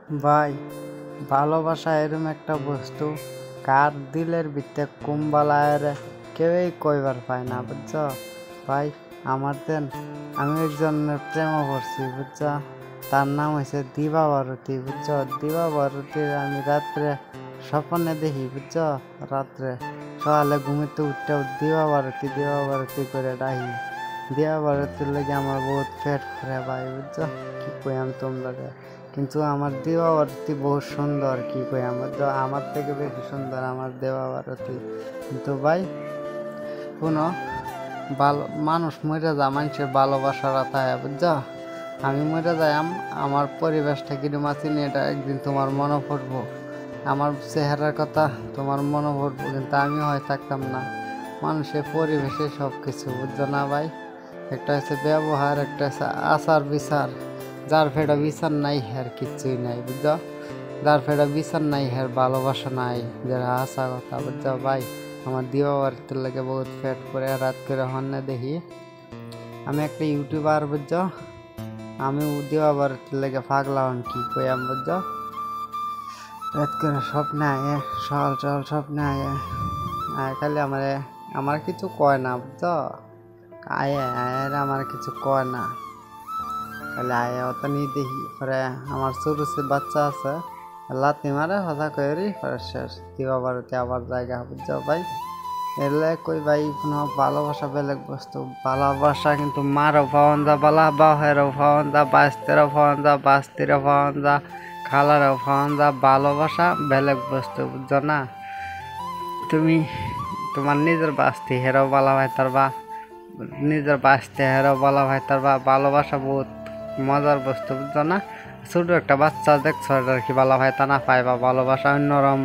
ভাই, ভালোবাসা এরম একটা বস্তু, কার দিলের ভিতরে কুম্বালায় কেউই কইবার পায় না, বুঝছ ভাই। আমার দেন আমি একজনের প্রেমে পড়ছি, বুঝছ। তার নাম হয়েছে দিবা ভারতী, বুঝছ। দিবা ভারতীর আমি রাত্রে স্বপ্নে দেখি, বুঝছ। রাত্রে সকালে ঘুমিতে উঠতেও দিবা ভারতী করে ডাকি। দিবা ভারতীর লেগে আমার বহুত পেট ফুরে ভাই, বুঝছ। কি কইয়াম তোমরা, কিন্তু আমার দিবা ভারতী বহুত সুন্দর, কি কই আমার থেকে বেশি সুন্দর আমার দেবা ভারতী। কিন্তু ভাই কোনো ভালো মানুষ মরে যা, মানুষের ভালোবাসার আতায়, বুঝছ। আমি মরে যাই, আমার পরিবেশটা কিরম আছি না, এটা একদিন তোমার মনে পড়বো। আমার চেহারার কথা তোমার মনে পড়বো, কিন্তু আমি হয় থাকতাম না। মানুষের পরিবেশে সব কিছু, বুঝছো না ভাই। একটা হচ্ছে ব্যবহার, একটা হচ্ছে আচার বিচার। যার ফেটা বিচার নাই হের কিচ্ছুই নাই, বুঝছো। যার ফেটা বিচার নাই হের ভালোবাসা নাই, যারা আসা কথা, বুঝছো ভাই। আমার দিবা বাড়িতে লাগে বহুত ফেট করে রাত করে হন্যে দেখি। আমি একটা ইউটিউবার, বুঝছো। আমি দিবা বাড়িতে লেগে পাগলা হন, কি কইয়াম, বুঝছো। রাত করে স্বপ্নে আয়ে, সকাল স্বপ্নে আয়ে খালি আমার কিছু কয় না, বুঝছো। আয়ে আমার কিছু কয় না, খালি আয়ে অত নিয়ে দেখি। পরে আমার ছোট বাচ্চা আছে, লাতি মারে হজা করি, পরে শেষ। দিবা বাড়িতে আবার জায়গা, বুঝছো ভাই। এলে কই ভাই, কোনো ভালোবাসা বেলেগ বস্তু। ভালোবাসা কিন্তু মারও পাওয়ান যা, বালা বাহেরও পাওয়ান যা, বাস্তেরও পাওয়ান যা, বাস্তিরও পাওয়ান যা, খালারও পাওয়ান যা। ভালোবাসা বেলেগ বস্তু, বুঝছো না। তুমি তোমার নিজের বাস্তি হেরাও বলা ভাই তার বা, নিজের বাস্তি হেরাও বলা ভাই তার বা। ভালোবাসা বহুত মজার বস্তু, বুঝছো না। ছোট একটা বাচ্চা দেখছো, আর কি বলা ভাই তা না পাইবা। ভালোবাসা অন্যরকম।